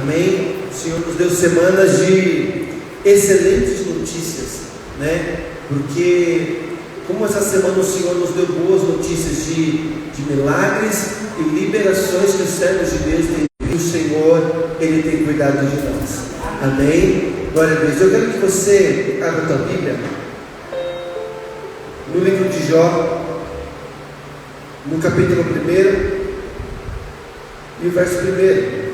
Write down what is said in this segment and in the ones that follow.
Amém? O Senhor nos deu semanas de excelentes notícias, né? Porque como essa semana o Senhor nos deu boas notícias de milagres e liberações que os servos de Deus têm, e o Senhor, Ele tem cuidado de nós. Amém? Glória a Deus. Eu quero que você abra a tua Bíblia no livro de Jó, no capítulo 1 e o verso 1.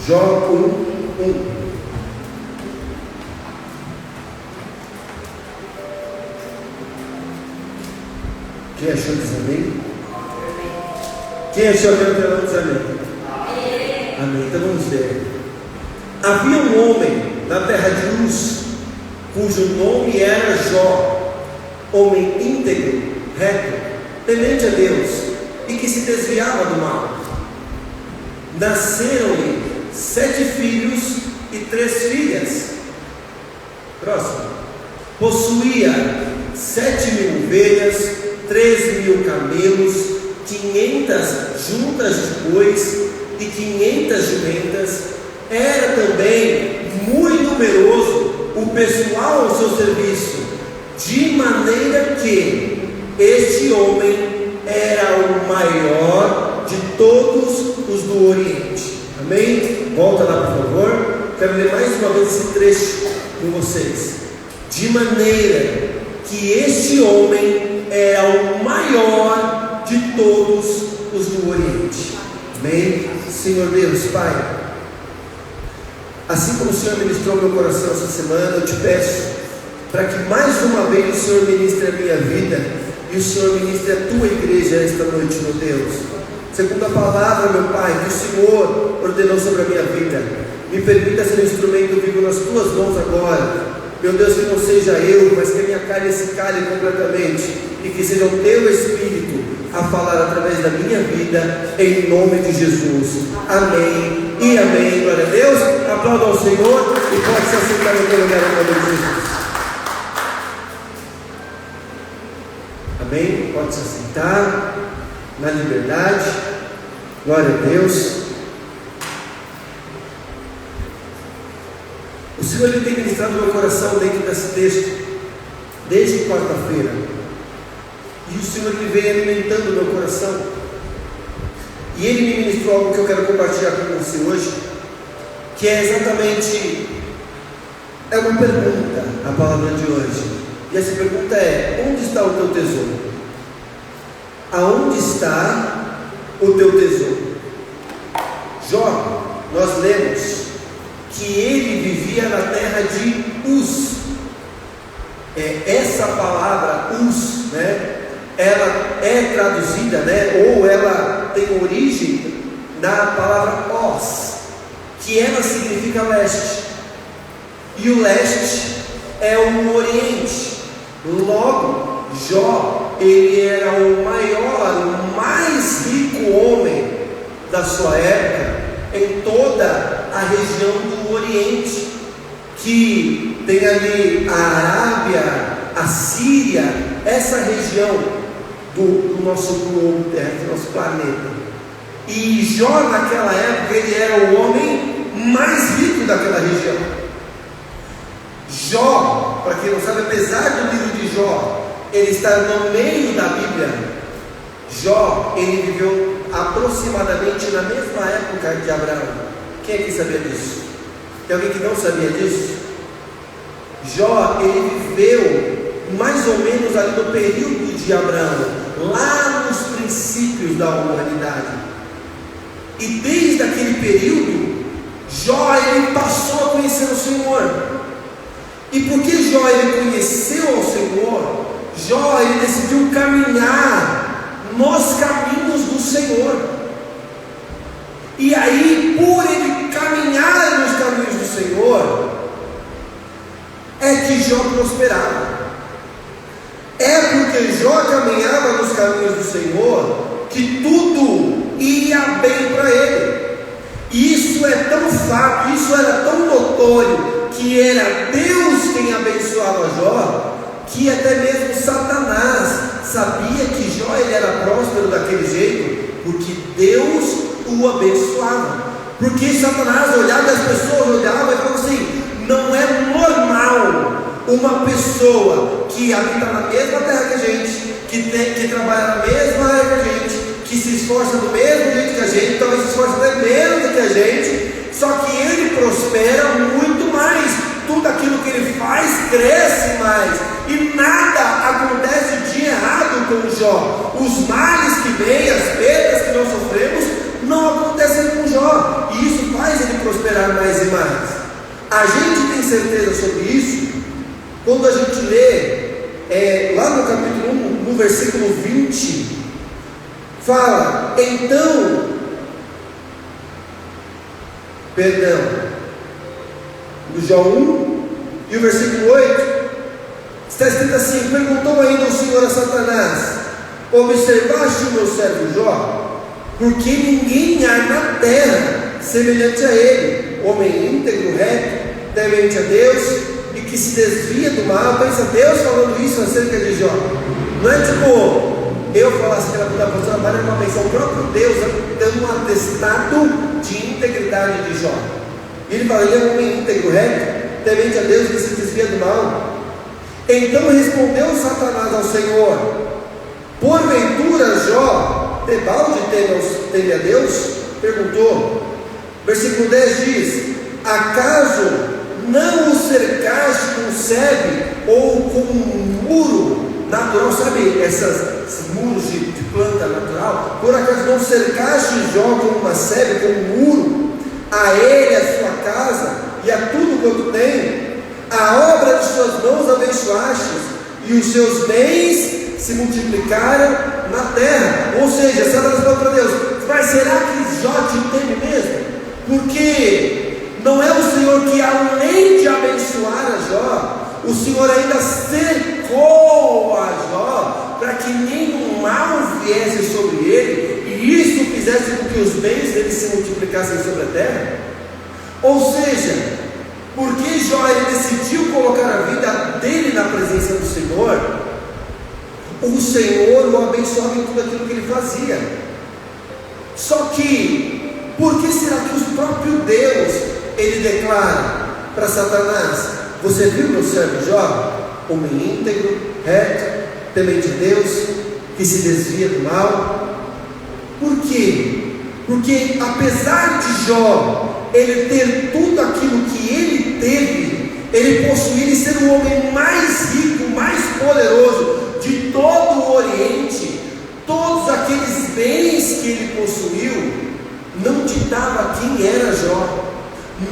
Jó 1:1. Quem achou diz amém? Quem achou que não diz amém? Amém. Então vamos ver. Havia um homem na terra de Uz, cujo nome era Jó, homem íntegro, reto, temente a Deus, e que se desviava do mal. Nasceram-lhe 7 filhos e 3 filhas. Próximo. Possuía 7.000 ovelhas, 3.000 camelos, 500 juntas de bois e 500 jumentas. Era também muito numeroso o pessoal ao seu serviço, de maneira que este homem era o maior de todos os do Oriente. Amém? Volta lá, por favor. Quero ler mais uma vez esse trecho com vocês. De maneira que este homem era o maior de todos os do Oriente. Amém? Senhor Deus, Pai, assim como o Senhor ministrou meu coração essa semana, eu te peço para que mais uma vez o Senhor ministre a minha vida e o Senhor ministre a tua igreja esta noite, meu Deus. Segundo a palavra, meu Pai, que o Senhor ordenou sobre a minha vida, me permita ser um instrumento vivo nas tuas mãos agora. Meu Deus, que não seja eu, mas que a minha carne se cale completamente e que seja o teu Espírito a falar através da minha vida, em nome de Jesus. Amém e amém. Glória a Deus. Aplauda ao Senhor e pode se assentar no teu lugar em nome de Jesus. Amém? Pode se assentar na liberdade. Glória a Deus. O Senhor ele tem ministrado no meu coração dentro desse texto desde quarta-feira, e o Senhor ele vem alimentando o meu coração, e Ele me ministrou algo que eu quero compartilhar com você hoje, que é exatamente uma pergunta, a palavra de hoje, e essa pergunta é: onde está o teu tesouro? Aonde está o teu tesouro? Jó, nós lemos que ele vivia na terra de Uz. Essa palavra Uz, né, ela é traduzida, né, ou ela tem origem na palavra Oz, que ela significa leste, e o leste é o Oriente. Logo, Jó, ele era o maior, o mais rico homem da sua época em toda a região do Oriente, que tem ali a Arábia, a Síria, essa região do nosso globo terra, do nosso planeta. E Jó naquela época ele era o homem mais rico daquela região. Jó, para quem não sabe, apesar do livro de Jó ele estar no meio da Bíblia, Jó ele viveu aproximadamente na mesma época de Abraão. Quem é que sabia disso? Tem alguém que não sabia disso? Jó, ele viveu mais ou menos ali no período de Abraão, lá nos princípios da humanidade. E desde aquele período, Jó, ele passou a conhecer o Senhor. E porque Jó, ele conheceu o Senhor, Jó, ele decidiu caminhar nos caminhos do Senhor. E aí, por ele caminhar nos caminhos do Senhor, é que Jó prosperava. É porque Jó caminhava nos caminhos do Senhor que tudo ia bem para ele. E isso é tão fato, isso era tão notório, que era Deus quem abençoava Jó, que até mesmo Satanás sabia que Jó ele era próspero fazendo daquele jeito? Porque Deus o abençoava. Porque Satanás olhava, as pessoas olhavam e falavam assim: não é normal uma pessoa que habita na mesma terra que a gente, que trabalha na mesma área que a gente, que se esforça do mesmo jeito que a gente, talvez se esforce até menos do que a gente, só que ele prospera muito mais, tudo aquilo que ele faz cresce mais, e nada acontece de errado com Jó. Os males que vêm, as perdas que nós sofremos, não acontecem com Jó, e isso faz ele prosperar mais e mais. A gente tem certeza sobre isso quando a gente lê lá no capítulo 1, no versículo 20, fala, do Jó 1 e o versículo 8, está escrito assim: perguntou ainda o Senhor a Satanás: observaste o meu servo Jó? Porque ninguém há na terra semelhante a ele, homem íntegro, reto, temente a Deus e que se desvia do mal. Pensa, Deus falando isso acerca de Jó. Não é tipo eu falasse que era da pessoa, mas é uma menção, o próprio Deus dando um atestado de integridade de Jó. E ele fala: ele é um homem íntegro, reto, temente a Deus e que se desvia do mal. Então respondeu Satanás ao Senhor: porventura Jó debalde teme a Deus? Perguntou. Versículo 10 diz: acaso não o cercaste com sebe ou com um muro natural? Sabe esses muros de planta natural? Por acaso não cercaste Jó com uma sebe, com um muro, a ele, a sua casa e a tudo quanto tem? A obra de suas mãos abençoaste, e os seus bens se multiplicaram na terra. Ou seja, Satanás falou para Deus: mas será que Jó te teme mesmo? Porque não é o Senhor que, além de abençoar a Jó, o Senhor ainda cercou a Jó para que nenhum mal viesse sobre ele, e isso fizesse com que os bens dele se multiplicassem sobre a terra? Ou seja, porque Jó ele decidiu colocar a vida dele na presença do Senhor, o Senhor o abençoava em tudo aquilo que ele fazia. Só que, por que será que o próprio Deus ele declara para Satanás: você viu meu servo Jó, homem íntegro, reto, temente a Deus, que se desvia do mal? Por quê? Porque apesar de Jó ele ter tudo aquilo que ele teve, ele possuir e ser o homem mais rico, mais poderoso de todo o Oriente, todos aqueles bens que ele possuiu, não ditava quem era Jó,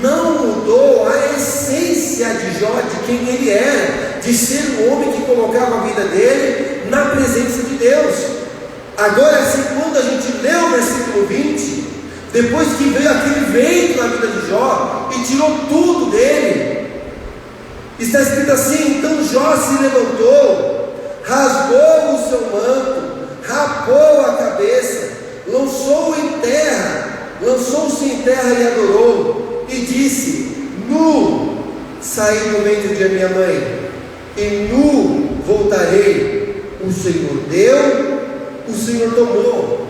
não mudou a essência de Jó, de quem ele era, de ser um homem que colocava a vida dele na presença de Deus. Agora, assim, quando a gente lê o versículo 20, depois que veio aquele vento na vida de Jó e tirou tudo dele, está escrito assim: então Jó se levantou, rasgou o seu manto, rapou a cabeça, lançou-se em terra e adorou, e disse: nu saí do ventre de minha mãe, e nu voltarei. O Senhor deu, o Senhor tomou,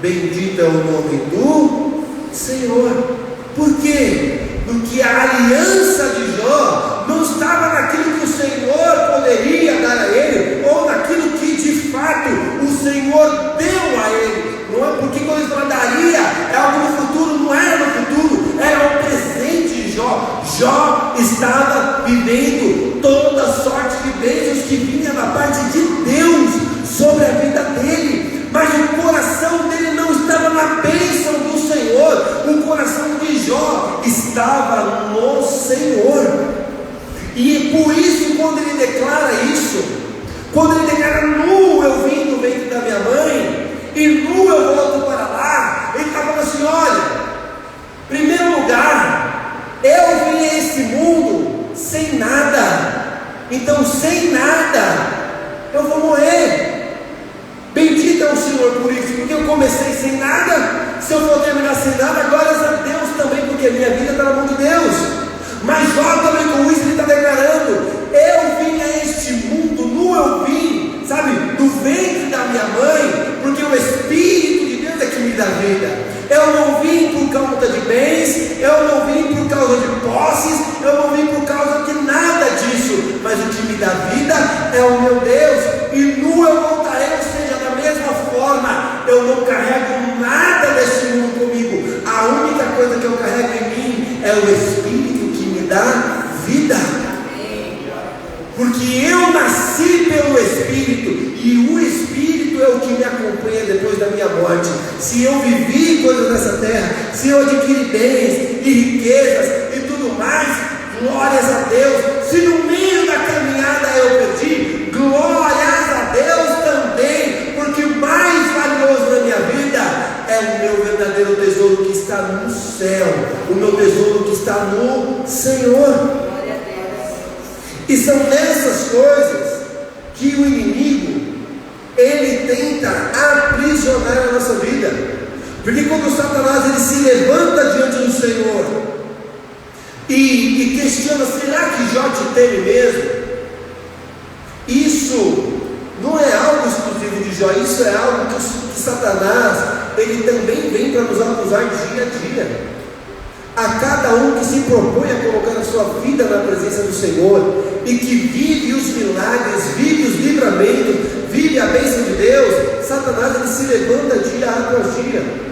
bendito é o nome do Senhor. Por quê? Porque a aliança de Jó não estava naquilo que o Senhor poderia dar a ele, ou naquilo que de fato o Senhor deu a ele. Não é porque quando ele fala daria, é algo no futuro, não era no futuro, era o presente de Jó. Jó estava vivendo toda sorte de bênçãos que vinha da parte de Deus sobre a vida dele, mas o coração dele não estava na bênção do Senhor, o coração de Jó estava no Senhor. E por isso, quando ele declara isso, quando ele declara: nu eu vim do ventre da minha mãe, e nu eu volto para lá, ele está falando assim: olha, em primeiro lugar, eu vim a esse mundo sem nada, então sem nada eu vou morrer. Bendito é o Senhor por isso, porque eu comecei sem nada, se eu for terminar sem nada, glórias a Deus também, porque a minha vida está na mão de Deus. Mas Jó também com isso ele está declarando: eu vim a este mundo, nu eu vim, sabe, do ventre da minha mãe, porque o Espírito eu não vim por causa de posses, eu não vim por causa de nada disso, mas o que me dá vida é o meu Deus, e nu eu voltarei, ou seja, da mesma forma, eu não carrego nada desse mundo comigo, a única coisa que eu carrego em mim é o Espírito que me dá vida, porque eu nasci pelo Espírito, e o Espírito é o que me acompanha depois da minha morte. Se eu vivi coisas nessa terra, se eu adquiri bens e riquezas e tudo mais, glórias a Deus. Se no meio da caminhada eu perdi, glórias a Deus também, porque o mais valioso na minha vida é o meu verdadeiro tesouro que está no céu, o meu tesouro que está no Senhor. E são nessas coisas que o inimigo, ele tenta aprisionar a nossa vida, porque quando Satanás ele se levanta diante do Senhor e questiona, será que Jó te teme mesmo? Isso não é algo exclusivo de Jó, isso é algo que Satanás, ele também vem para nos acusar dia a dia. A cada um que se propõe a colocar a sua vida na presença do Senhor e que vive os milagres, vive os livramentos, vive a bênção de Deus, Satanás ele se levanta dia após dia.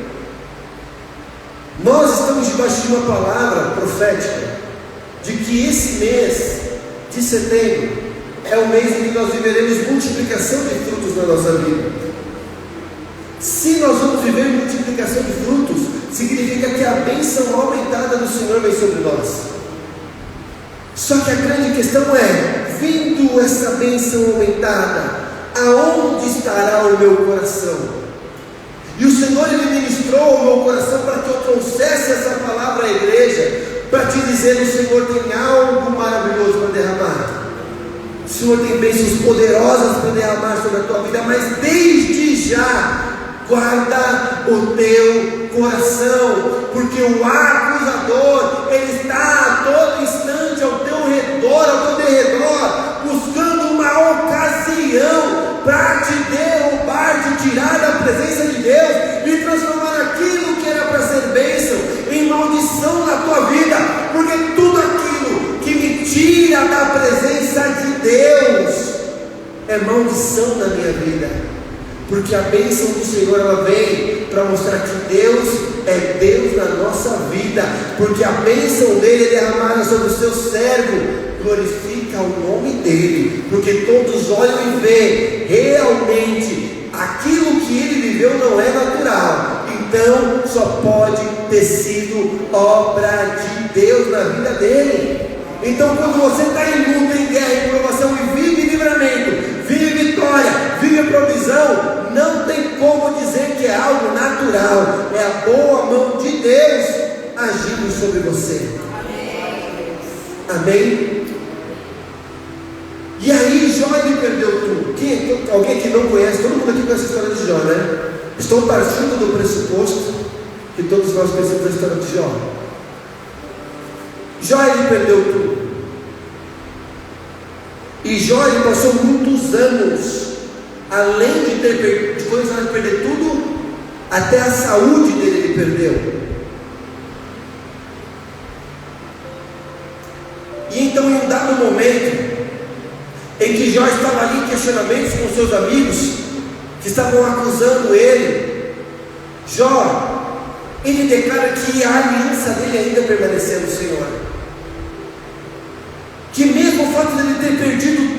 Nós estamos debaixo de uma palavra profética de que esse mês de setembro é o mês em que nós viveremos multiplicação de frutos na nossa vida. Se nós vamos viver multiplicação de frutos, significa que a bênção aumentada do Senhor vem sobre nós. Só que a grande questão é, vindo essa bênção aumentada, aonde estará o meu coração? E o Senhor ele ministrou ao meu coração para que eu trouxesse essa palavra à igreja, para te dizer, o Senhor tem algo maravilhoso para derramar. O Senhor tem bênçãos poderosas para derramar sobre a tua vida, mas desde já guarda o teu coração, porque o acusador ele está a todo instante ao teu redor, ao teu derredor, buscando uma ocasião para te derrubar, te tirar da presença de Deus e transformar aquilo que era para ser bênção em maldição na tua vida, porque tudo aquilo que me tira da presença de Deus é maldição na minha vida. Porque a bênção do Senhor ela vem para mostrar que Deus é Deus na nossa vida, porque a bênção dele é derramada sobre o seu servo, glorifica o nome dele, porque todos olham e veem realmente aquilo que ele viveu não é natural, então só pode ter sido obra de Deus na vida dele. Então quando você está em luta, em guerra, em provação e vive livramento, vive vitória, vive provisão, não tem como dizer que é algo natural, é a boa mão de Deus agindo sobre você. Amém? E aí Jó ele perdeu tudo. Alguém que não conhece, todo mundo aqui conhece a história de Jó, né? Estou partindo do pressuposto que todos nós conhecemos a história de Jó. Jó ele perdeu tudo. E Jó ele passou muitos anos, além de perder tudo, até a saúde dele ele perdeu. E então em um dado momento em que Jó estava ali em questionamentos com seus amigos que estavam acusando ele, Jó ele declara que a aliança dele ainda permanecia no Senhor, que mesmo o fato de ele ter perdido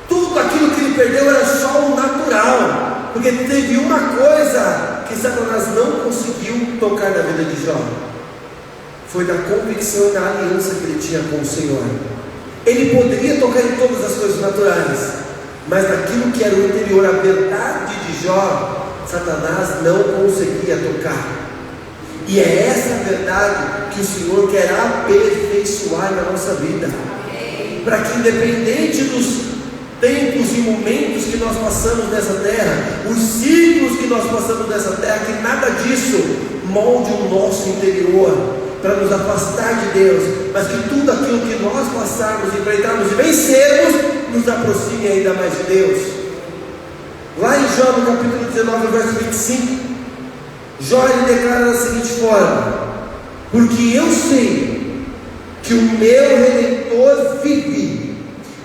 tudo aquilo que ele perdeu era só o natural, porque teve uma coisa que Satanás não conseguiu tocar na vida de Jó, foi da convicção da aliança que ele tinha com o Senhor. Ele poderia tocar em todas as coisas naturais, mas naquilo que era o interior, a verdade de Jó, Satanás não conseguia tocar. E é essa verdade que o Senhor quer aperfeiçoar na nossa vida, para que independente dos tempos e momentos que nós passamos nessa terra, os ciclos que nós passamos nessa terra, que nada disso molde o nosso interior para nos afastar de Deus, mas que tudo aquilo que nós passarmos, enfrentarmos e vencermos, nos aproxime ainda mais de Deus. Lá em Jó, no capítulo 19, verso 25, Jó ele declara da seguinte forma: porque eu sei que o meu Redentor vive,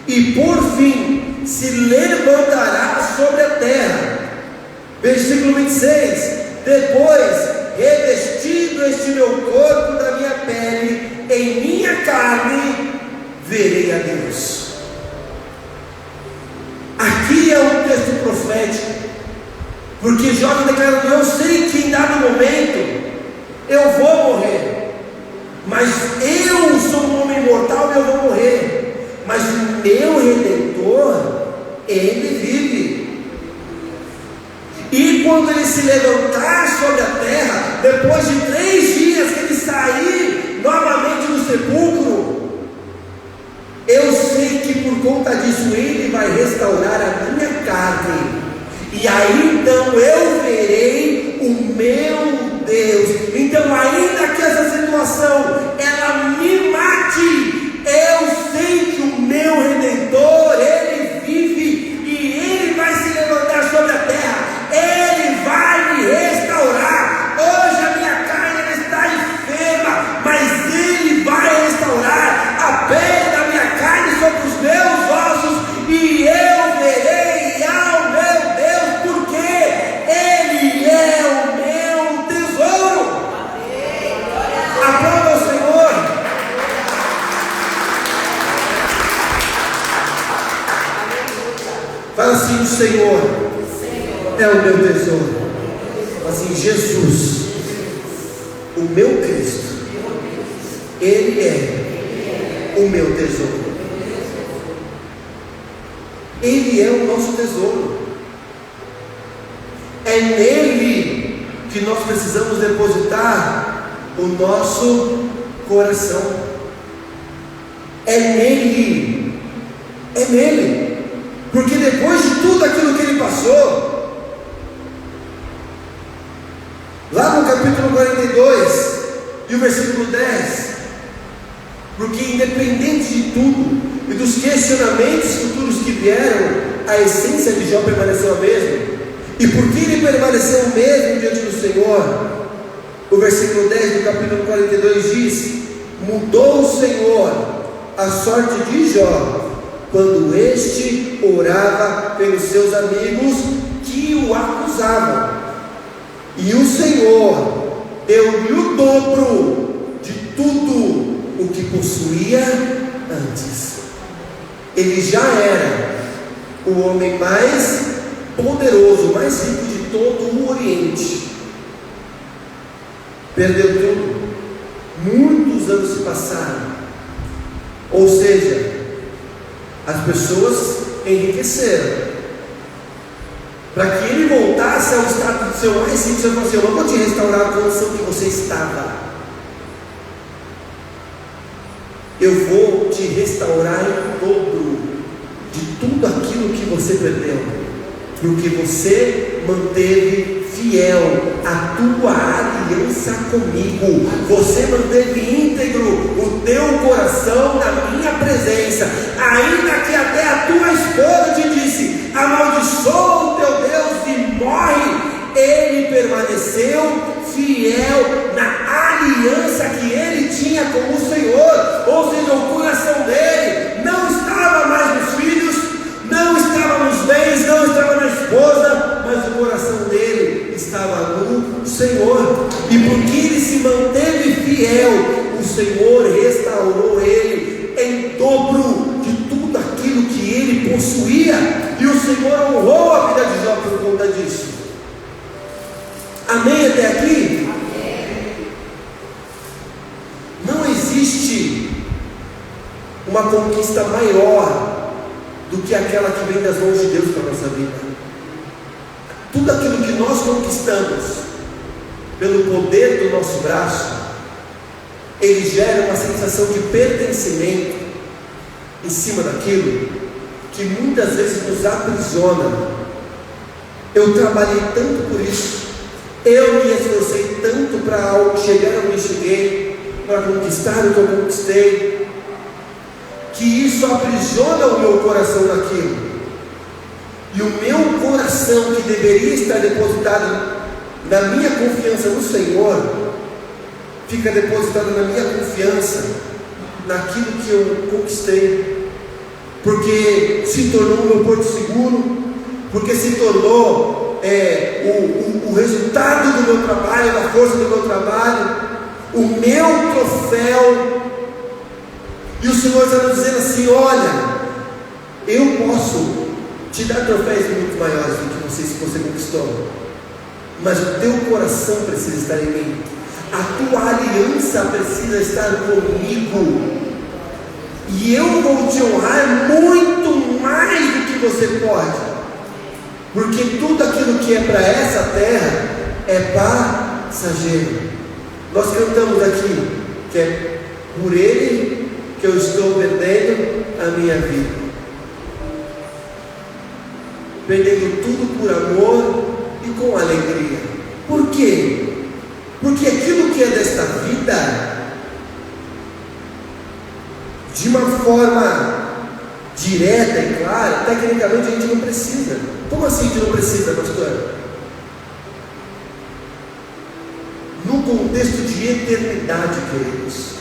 e por fim se levantará sobre a terra. Versículo 26: depois, revestido este meu corpo da minha pele, em minha carne verei a Deus. Aqui é um texto profético, porque Jó declara: eu sei que em dado momento eu vou morrer, mas eu sou um homem mortal e eu vou morrer, mas o meu Redentor, ele vive. E quando ele se levantar sobre a terra, depois de 3 dias que ele sair novamente do sepulcro, eu sei que por conta disso ele vai restaurar a minha carne, e aí então eu verei o meu Deus. Então, ainda que essa situação ela me mate, eu sei que o meu Redentor, ele vive, e ele vai se levantar sobre a terra, ele vai me restaurar. Hoje a minha carne ela está enferma, mas ele vai restaurar a pele da minha carne sobre os meus ossos, e eu verei ao meu Deus, porque ele é o meu tesouro. Aplauda ao Senhor. Fala assim: o Senhor é o meu tesouro. Fala assim: Jesus, o meu Cristo, ele é o meu tesouro. Ele é o nosso tesouro. É nele que nós precisamos depositar o nosso coração. É nele. É nele. Porque depois de tudo aquilo que ele passou, lá no capítulo 42 e o versículo 10, porque independente de tudo e dos questionamentos futuros que vieram, a essência de Jó permaneceu a mesma. E porque ele permaneceu o mesmo diante do Senhor, o versículo 10 do capítulo 42 diz: mudou o Senhor a sorte de Jó quando este orava pelos seus amigos que o acusavam, e o Senhor deu-lhe o dobro de tudo o que possuía antes. Ele já era o homem mais poderoso, mais rico de todo o Oriente. Perdeu tudo. Muitos anos se passaram. Ou seja, as pessoas enriqueceram. Para que ele voltasse ao estado de seu mais rico, ele falou assim: eu não vou te restaurar a condição que você estava. Eu vou te restaurar em dobro de tudo aquilo que você perdeu, porque você manteve fiel a tua aliança comigo, você manteve íntegro o teu coração na minha presença, ainda que até a tua esposa te disse: amaldiçoa o teu Deus e morre. Ele permaneceu fiel na aliança que ele tinha com o Senhor. Ou seja, o coração dele não estava mais nos filhos, não estava nos bens, não estava na esposa, mas o coração dele estava no Senhor. E porque ele se manteve fiel, o Senhor restaurou ele em dobro de tudo aquilo que ele possuía, e o Senhor honrou a vida de Jó por conta disso. Amém até aqui? Amém. Não existe uma conquista maior do que aquela que vem das mãos de Deus para a nossa vida. Tudo aquilo que nós conquistamos pelo poder do nosso braço, ele gera uma sensação de pertencimento em cima daquilo que muitas vezes nos aprisiona. Eu trabalhei tanto por isso, eu me esforcei tanto para chegar onde cheguei, para conquistar o que eu conquistei, que isso aprisiona o meu coração naquilo. E o meu coração, que deveria estar depositado na minha confiança no Senhor, fica depositada na minha confiança naquilo que eu conquistei, porque se tornou o meu porto seguro, porque se tornou o resultado do meu trabalho, da força do meu trabalho, o meu troféu. E o Senhor está nos dizendo assim: olha, eu posso te dar troféus muito maiores do que você conquistou, mas o teu coração precisa estar em mim, a tua aliança precisa estar comigo, e eu vou te honrar muito mais do que você pode, porque tudo aquilo que é para essa terra é passageiro. Nós cantamos aqui que é por Ele que eu estou perdendo a minha vida, perdendo tudo por amor e com alegria. Por quê? Porque aquilo que é desta vida, de uma forma direta e clara, tecnicamente a gente não precisa. Como assim a gente não precisa, pastor? No contexto de eternidade, queridos,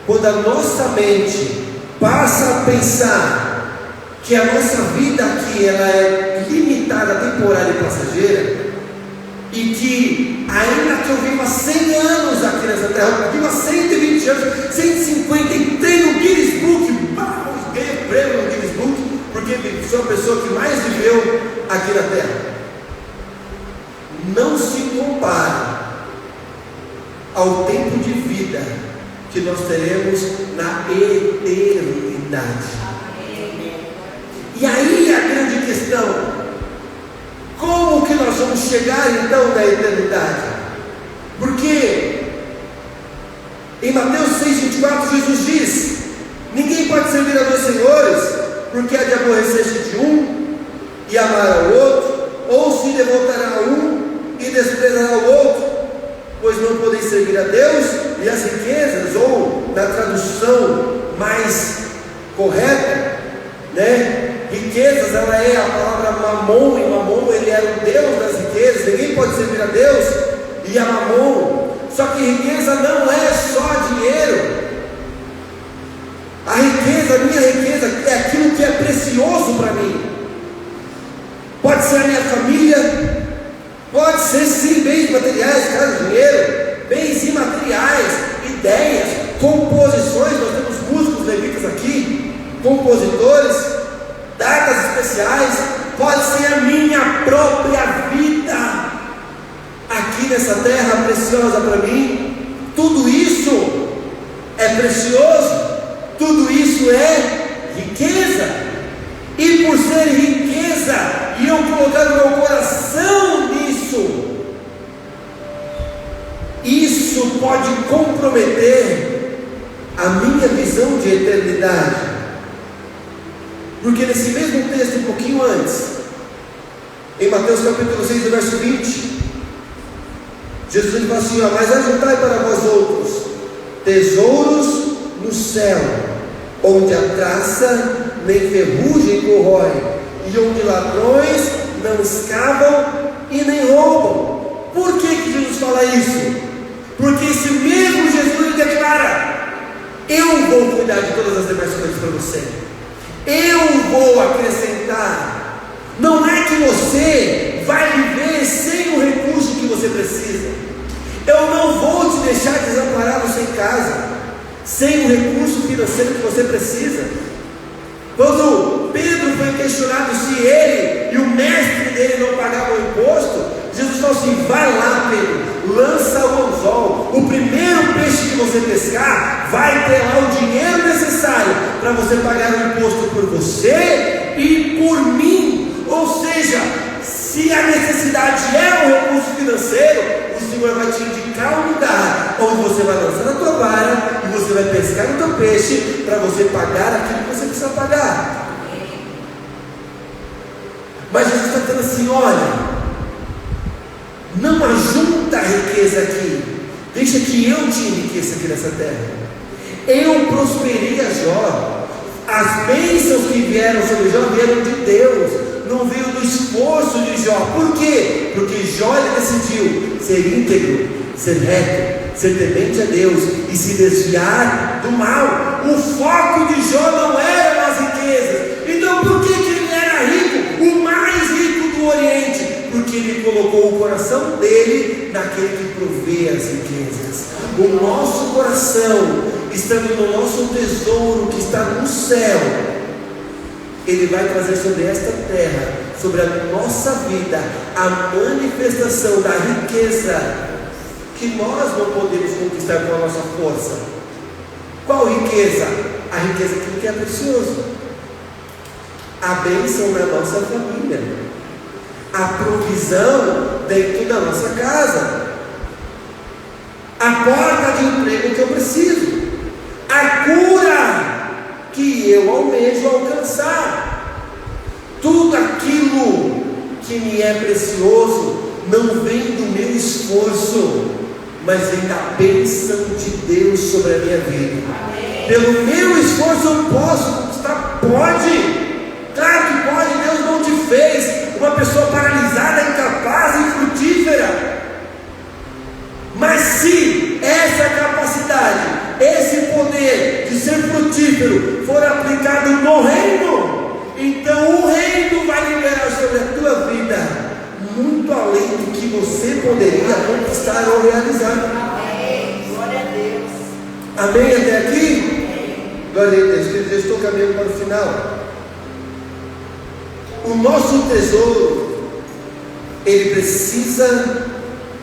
quando a nossa mente passa a pensar que a nossa vida aqui ela é limitada, temporária e passageira, e que ainda que eu viva 100 anos aqui nessa terra, eu viva 120 anos, 150, entrei no Guinness Book, ganhei prêmio no Guinness Book, porque sou a pessoa que mais viveu aqui na terra. Não se compara ao tempo de vida que nós teremos na eternidade. E aí a grande questão: como que nós vamos chegar então na eternidade? Porque em Mateus 6,24 Jesus diz: ninguém pode servir a dois senhores, porque há de aborrecer-se de um e amar ao outro, ou se devotará a um e desprezará o outro, pois não podem servir a Deus e as riquezas. Ou na tradução mais correta, riquezas, ela é a palavra mamon, e mamon ele era o Deus das riquezas. Ninguém pode servir a Deus e a mamon. Só que riqueza não é só dinheiro. A riqueza, a minha riqueza é aquilo que é precioso para mim. Pode ser a minha família, pode ser sim bens materiais, casa, dinheiro, bens imateriais, ideias, composições. Nós temos músicos levitas aqui, compositores, datas especiais. Pode ser a minha própria vida aqui nessa terra preciosa para mim. Tudo isso é precioso, tudo isso é riqueza. E por ser riqueza, e eu colocar o meu coração nisso, isso pode comprometer a minha visão de eternidade. Porque nesse mesmo texto, um pouquinho antes, em Mateus capítulo 6, verso 20, Jesus fala assim: mas ajuntai para vós outros tesouros no céu, onde a traça nem ferrugem corrói, e onde ladrões não escavam e nem roubam. Por que Jesus fala isso? Porque esse mesmo Jesus ele declara: eu vou cuidar de todas as demais coisas para você, eu vou acrescentar. Não é que você vai viver sem o recurso que você precisa. Eu não vou te deixar desamparado sem casa, sem o recurso financeiro que você precisa. Quando Pedro foi questionado se ele e o mestre dele não pagavam o imposto, Jesus falou assim: vai lá, Pedro, lança o anzol, o primeiro peixe que você pescar vai ter lá o dinheiro necessário para você pagar o imposto por você e por mim. Ou seja, se a necessidade é o recurso financeiro, o Senhor vai te indicar um lugar onde você vai lançar a tua vara e você vai pescar o teu peixe para você pagar aquilo que você precisa pagar. Mas Jesus está dizendo assim: olha, não ajunta a riqueza aqui, deixa que eu te enriqueça aqui nessa terra. Eu prosperei a Jó. As bênçãos que vieram sobre Jó vieram de Deus, não veio do esforço de de Jó. Por quê? Porque Jó decidiu ser íntegro, ser reto, ser temente a Deus e se desviar do mal. O foco de Jó não eram as riquezas. Então por que ele era rico? O mais rico do Oriente. Porque ele colocou o coração dele naquele que provê as riquezas. O nosso coração, estando no nosso tesouro que está no céu, ele vai trazer sobre esta terra, sobre a nossa vida, a manifestação da riqueza que nós não podemos conquistar com a nossa força. Qual riqueza? A riqueza que é precioso, a bênção da nossa família, a provisão dentro da nossa casa, a porta de emprego que eu preciso, a cura que eu almejo alcançar. Tudo aquilo que me é precioso não vem do meu esforço, mas vem da bênção de Deus sobre a minha vida. Amém. Pelo meu esforço eu posso conquistar? Pode, claro que pode. Deus não te fez uma pessoa paralisada, incapaz e frutífera. Mas se essa capacidade, esse poder de ser frutífero for aplicado no reino, então o reino vai liberar sobre a tua vida muito além do que você poderia conquistar ou realizar. Amém. Glória a Deus. Amém até aqui? Amém. Glória a Deus. Queridos, eu estou caminhando para o final. O nosso tesouro, ele precisa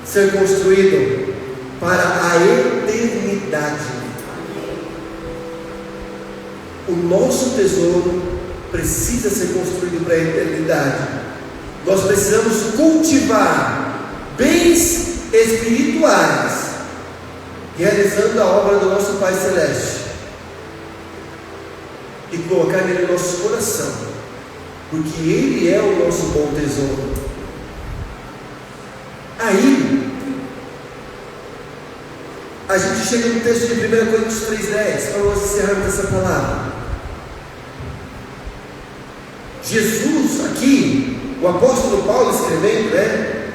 ser construído para a eternidade. O nosso tesouro precisa ser construído para a eternidade. Nós precisamos cultivar bens espirituais, realizando a obra do nosso Pai Celeste, e colocar nele o nosso coração, porque Ele é o nosso bom tesouro. Aí a gente chega no texto de 1 Coríntios 3,10, para nós encerrarmos essa palavra. Jesus aqui, o apóstolo Paulo escrevendo,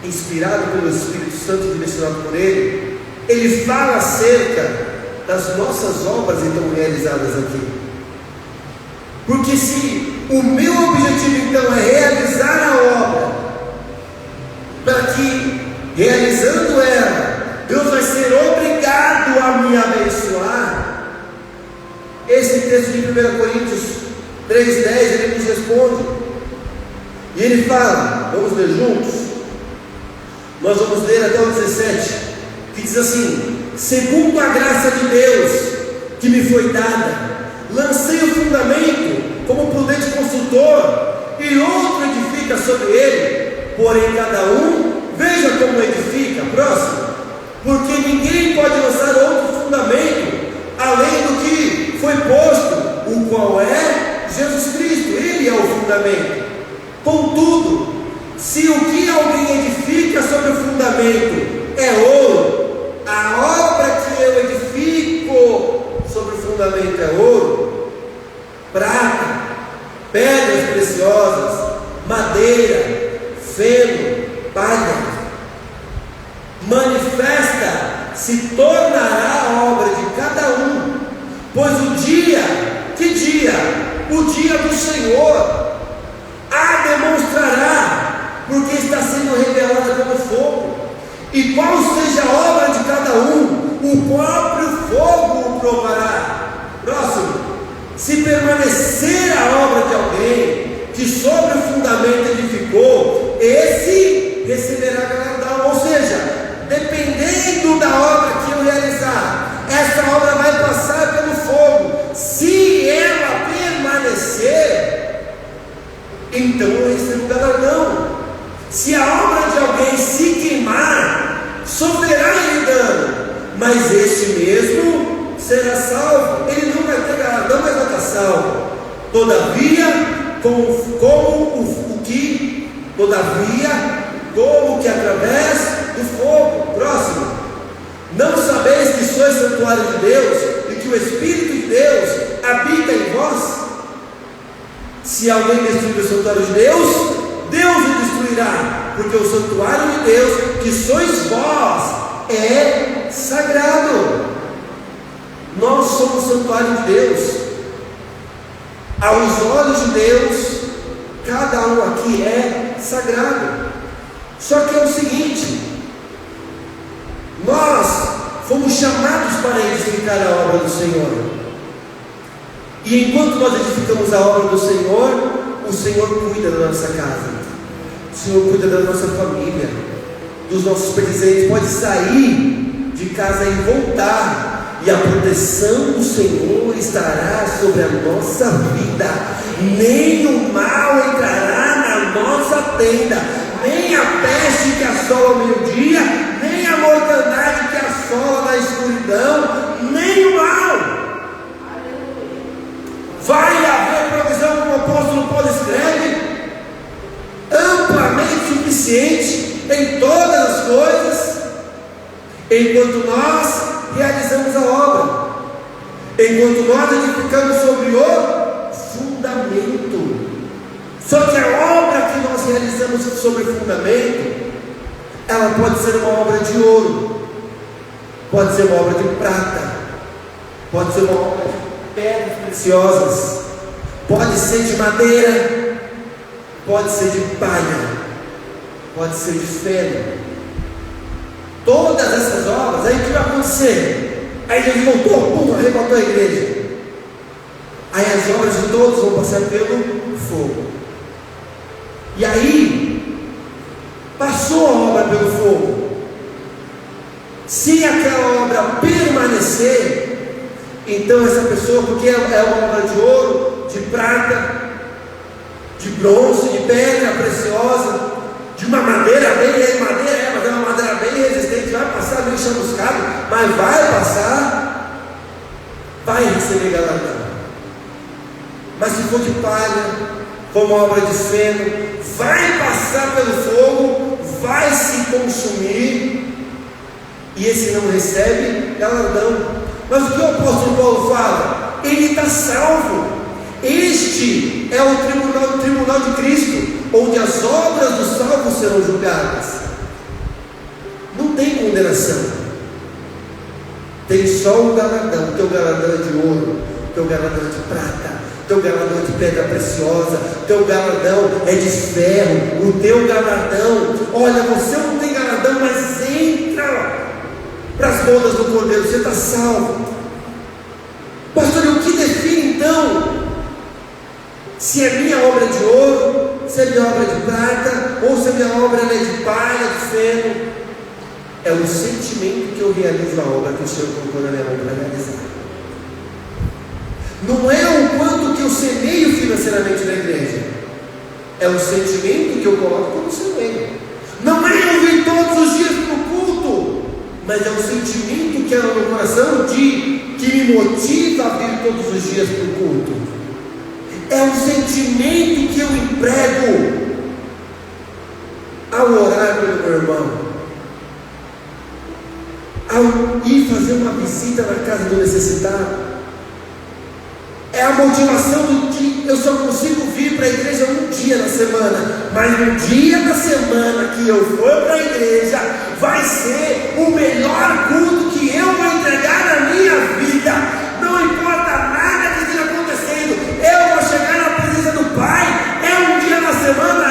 inspirado pelo Espírito Santo e direcionado por ele, ele fala acerca das nossas obras então realizadas aqui. Porque se o meu objetivo então é realizar a obra, para que realizando ela, Deus vai ser obrigado a me abençoar, esse texto de 1 Coríntios 3,10 ele nos responde, e ele fala, vamos ler juntos? Nós vamos ler até o 17, que diz assim: segundo a graça de Deus que me foi dada, lancei o fundamento como prudente construtor, e outro edifica sobre ele, porém cada um veja como edifica. Próximo. Porque ninguém pode lançar outro fundamento além do que foi posto, o qual é Jesus Cristo. Ele é o fundamento. Contudo, se o que alguém edifica sobre o fundamento é ouro, a obra que eu edifico sobre o fundamento é ouro, prata, pedras preciosas, madeira, feno, palha, manifesta se tornará a obra de cada um, pois o dia, que dia? O dia do Senhor a demonstrará, porque está sendo revelada como fogo, e qual seja a obra de cada um, o próprio fogo o provará. Próximo. Se permanecer a obra de alguém que sobre o fundamento edificou, esse receberá galardão. Ou seja, dependendo da obra que eu realizar, essa obra vai passar pelo fogo. Se ela permanecer, então eu recebo galardão. Se a obra de alguém se queimar, sofrerá ele dano, mas este mesmo será salvo. Ele não vai ter galardão, mas vai estar salvo. Todavia, como que através do fogo. Próximo. Não sabeis que sois santuário de Deus e que o Espírito de Deus habita em vós? Se alguém destruir o santuário de Deus, Deus o destruirá. porque o santuário de Deus, que sois vós, é sagrado. Nós somos o santuário de Deus. Aos olhos de Deus, cada um aqui é sagrado. Só que é o seguinte: nós fomos chamados para edificar a obra do Senhor. E enquanto nós edificamos a obra do Senhor, o Senhor cuida da nossa casa, o Senhor cuida da nossa família, dos nossos presentes. Pode sair de casa e voltar, e a proteção do Senhor estará sobre a nossa vida. Nem o mal entrará na nossa tenda, nem a peste que assola ao meio-dia, nem a mortandade que assola na escuridão, nem o mal. Vai haver provisão, como o apóstolo Paulo escreve, amplamente suficiente em todas as coisas, enquanto nós realizamos a obra, enquanto nós edificamos sobre o fundamento. Só que a obra que nós realizamos sobre o fundamento, ela pode ser uma obra de ouro, pode ser uma obra de prata, pode ser uma obra de pedras preciosas, pode ser de madeira, pode ser de palha, pode ser de feno. Todas essas obras, aí o que vai acontecer? Aí Jesus voltou, arrebatou a igreja. Aí as obras de todos vão passar pelo fogo. E aí passou a obra pelo fogo. Se aquela obra permanecer, então essa pessoa, porque é uma obra de ouro, de prata, de bronze, de pedra preciosa, de uma madeira mas é uma madeira bem resistente, vai passar meio chamuscado, mas vai passar, vai receber galardão. Mas se for de palha, for uma obra de feno, vai passar pelo fogo, vai se consumir, e esse não recebe galardão. Mas o que o apóstolo Paulo fala? Ele está salvo. Este é o tribunal de Cristo, onde as obras dos salvos serão julgadas. Não tem condenação, tem só o galardão. O teu galardão é de ouro, o teu galardão é de prata, o teu galardão é de pedra preciosa, o teu galardão é de ferro, o teu galardão, olha, você não tem galardão, mas entra para as bodas do Cordeiro, você está salvo. Pastor, o que define então se é minha obra de ouro, se é minha obra de prata, ou se a minha obra é de palha, de feno? É o sentimento que eu realizo a obra que o Senhor colocou na minha mão para realizar. Não é o quanto que eu semeio financeiramente na igreja, é o sentimento que eu coloco como semeio. Não é eu vir todos os dias para o culto, mas é o sentimento que é no meu coração que me motiva a vir todos os dias para o culto. É o sentimento que eu emprego ao orar pelo meu irmão, ao ir fazer uma visita na casa do necessitado. É a motivação do que eu só consigo vir para a igreja um dia na semana, mas no dia da semana que eu for para a igreja, vai ser o melhor culto que eu vou entregar na minha vida. Não importa nada que esteja acontecendo, eu vou chegar na presença do Pai. É um dia na semana,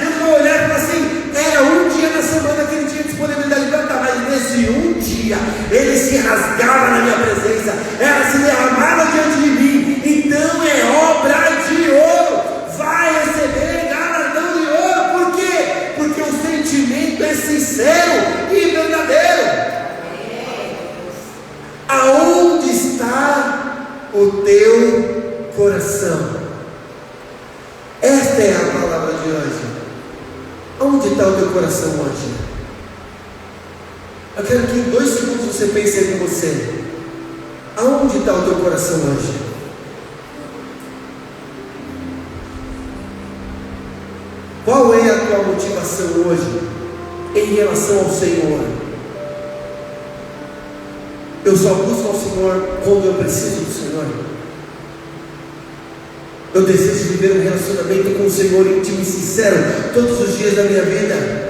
Deus vai olhar e falar assim: era um dia na semana que ele tinha disponibilidade para cantar, mas nesse um dia ele se rasgava na minha presença, ela se derramava diante de mim. Então é obra de ouro, vai receber galardão de ouro. Por quê? Porque o sentimento é sincero e verdadeiro. Aonde está o teu coração? Esta é a palavra de hoje. Onde está o teu coração hoje? Eu quero que em 2 segundos você pense aí com você. Aonde está o teu coração hoje? Qual é a tua motivação hoje em relação ao Senhor? Eu só busco ao Senhor quando eu preciso do Senhor. Eu desejo viver um relacionamento com o Senhor íntimo e sincero todos os dias da minha vida.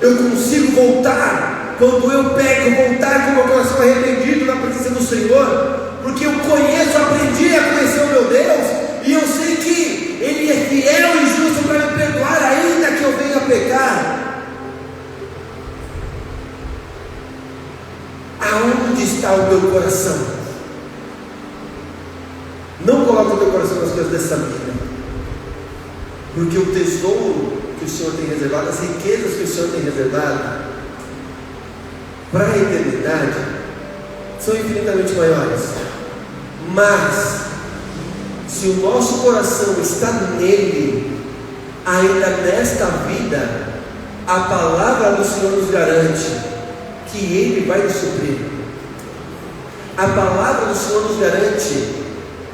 Eu consigo voltar quando eu peco, voltar com o meu coração arrependido na presença do Senhor, porque eu conheço, aprendi a conhecer o meu Deus, e eu sei que Ele é fiel e justo para me perdoar, ainda que eu venha a pecar. Aonde está o teu coração? Não coloque o teu coração nas coisas dessa vida, porque o tesouro que o Senhor tem reservado, as riquezas que o Senhor tem reservado para a eternidade são infinitamente maiores. Mas se o nosso coração está nele, ainda nesta vida, a palavra do Senhor nos garante que Ele vai nos suprir. A palavra do Senhor nos garante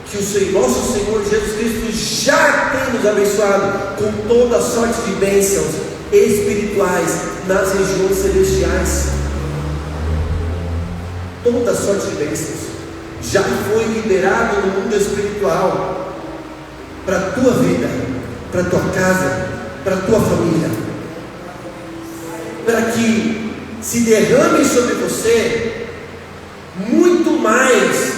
que o nosso Senhor Jesus Cristo já tem nos abençoado com toda sorte de bênçãos espirituais nas regiões celestiais. Toda sorte de bênçãos já foi liberado no mundo espiritual para a tua vida, para a tua casa, para a tua família, para que se derrame sobre você muito mais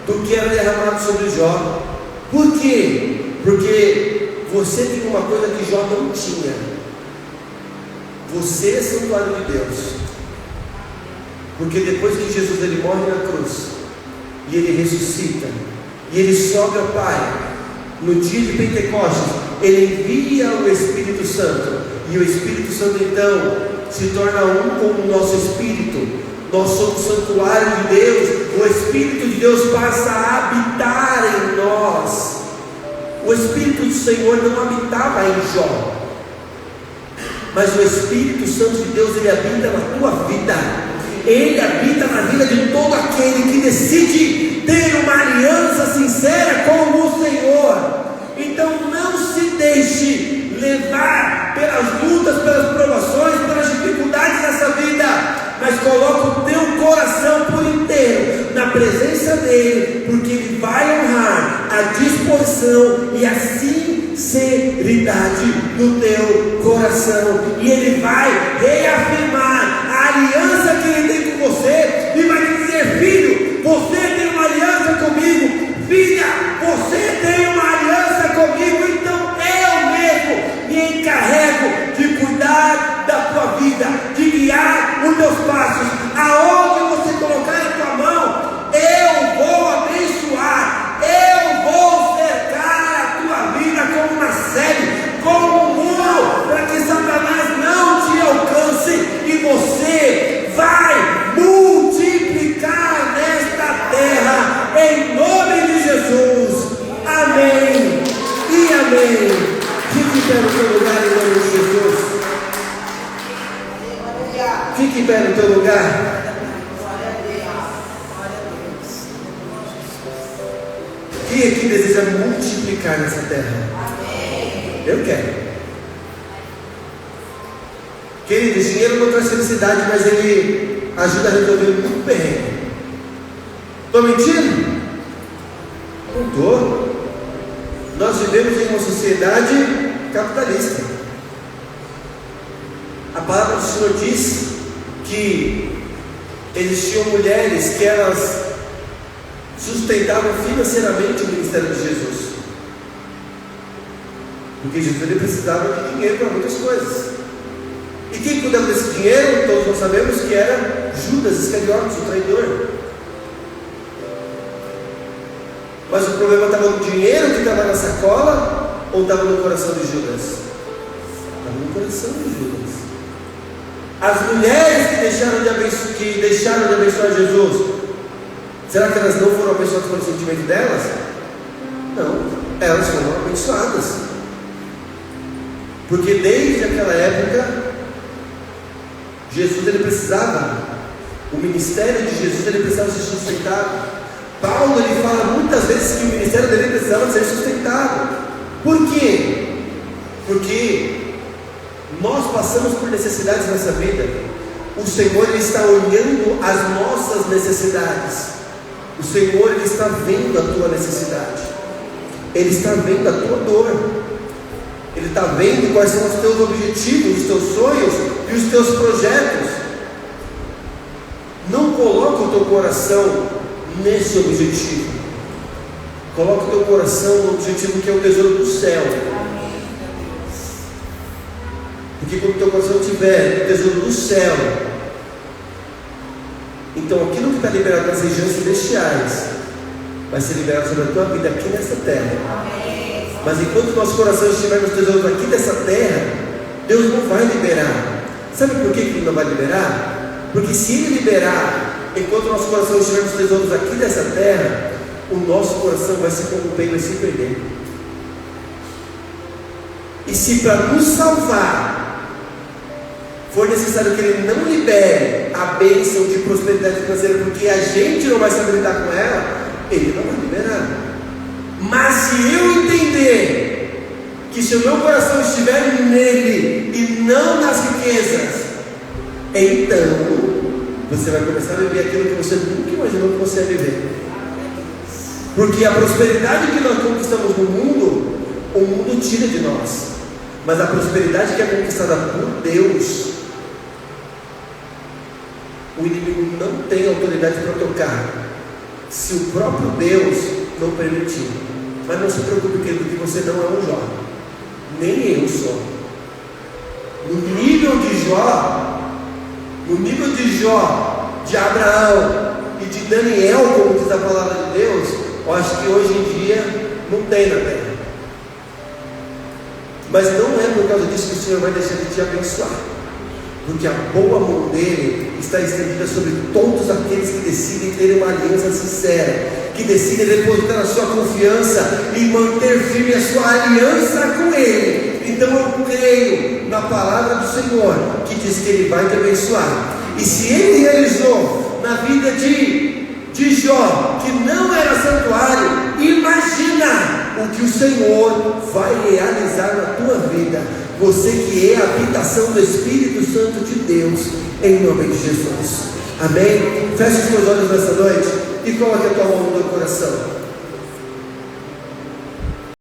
do que era derramado sobre Jó. Por quê? Porque você tem uma coisa que Jó não tinha. Você é santuário de Deus. Porque depois que Jesus ele morre na cruz, e ele ressuscita, e ele sobe ao Pai, no dia de Pentecostes, ele envia o Espírito Santo, e o Espírito Santo então se torna um com o nosso espírito. Nós somos santuário de Deus. O Espírito de Deus passa a habitar em nós. O Espírito do Senhor não habitava em Jó, mas o Espírito Santo de Deus, ele habita na tua vida. Ele habita na vida de todo aquele que decide ter uma aliança sincera com o Senhor. Então não se deixe levar pelas lutas, pelas provações, pelas dificuldades dessa vida, mas coloca o teu coração por inteiro na presença dele, porque ele vai honrar a disposição e a sinceridade do teu coração, e ele vai reafirmar a aliança que ele tem com você, e vai te dizer: filho, você tem uma aliança comigo, filha, você tem uma aliança comigo, então eu mesmo me encarrego de cuidar da tua vida, de guiar os teus passos. Aonde você colocar a tua mão, eu vou abençoar, eu vou cercar a tua vida como uma sede, como um muro, para que Satanás não te alcance, e você vai multiplicar nesta terra, em nome de Jesus. Amém e amém. Fique em pé no teu lugar em nome de Jesus. Fique em pé no teu lugar. Quem aqui deseja multiplicar nessa terra? Eu quero. Querido, dinheiro não traz felicidade, mas ele ajuda a resolver muito bem. Estou mentindo? Não estou. Nós vivemos em uma sociedade capitalista. A palavra do Senhor diz que existiam mulheres que elas sustentavam financeiramente o ministério de Jesus, porque Jesus ele precisava de dinheiro para muitas coisas. E quem cuidava desse dinheiro, todos nós sabemos que era Judas Iscariotes, o traidor. Mas o problema estava no dinheiro que estava na sacola, ou estava no coração de Judas? Estava no coração de Judas. As mulheres que deixaram de abençoar Jesus, será que elas não foram abençoadas pelo sentimento delas? Não, elas foram abençoadas, porque desde aquela época Jesus ele precisava, o ministério de Jesus ele precisava ser sustentado. Paulo ele fala muitas vezes que o ministério dele precisava ser sustentado. Por quê? Porque nós passamos por necessidades nessa vida. O Senhor ele está olhando as nossas necessidades. O Senhor ele está vendo a tua necessidade. Ele está vendo a tua dor. Ele Ele está vendo quais são os teus objetivos, os teus sonhos e os teus projetos. Não coloca o teu coração nesse objetivo. Coloca o teu coração no objetivo que é o tesouro do céu. Porque quando o teu coração estiver no tesouro do céu, então aquilo que está liberado nas regiões celestiais vai ser liberado sobre a tua vida aqui nessa terra. Mas enquanto o nosso coração estiver nos tesouros aqui dessa terra, Deus não vai liberar. Sabe por que Ele não vai liberar? Porque se Ele liberar, enquanto o nosso coração estiver nos tesouros aqui dessa terra, o nosso coração vai se corromper e vai se perder. E se para nos salvar for necessário que Ele não libere a bênção de prosperidade financeira, porque a gente não vai saber lidar com ela, Ele não vai liberar. Mas se eu entender que se o meu coração estiver nele e não nas riquezas, então você vai começar a viver aquilo que você nunca imaginou que você ia viver. Porque a prosperidade que nós conquistamos no mundo, o mundo tira de nós. Mas a prosperidade que é conquistada por Deus, o inimigo não tem autoridade para tocar, se o próprio Deus não permitir. Mas não se preocupe, querido, que você não é um Jó, nem eu sou. No nível de Jó, de Abraão e de Daniel, como diz a palavra de Deus, eu acho que hoje em dia não tem na terra. Mas não é por causa disso que o Senhor vai deixar de te abençoar, porque a boa mão dele está estendida sobre todos aqueles que decidem ter uma aliança sincera, que decidem depositar a sua confiança e manter firme a sua aliança com Ele. Então eu creio na palavra do Senhor, que diz que Ele vai te abençoar. E se Ele realizou na vida de Jó, que não era santuário, imagina o que o Senhor vai realizar na tua vida. Você que é a habitação do Espírito Santo de Deus, em nome de Jesus. Amém? Feche os teus olhos nessa noite e coloque a tua mão no teu coração.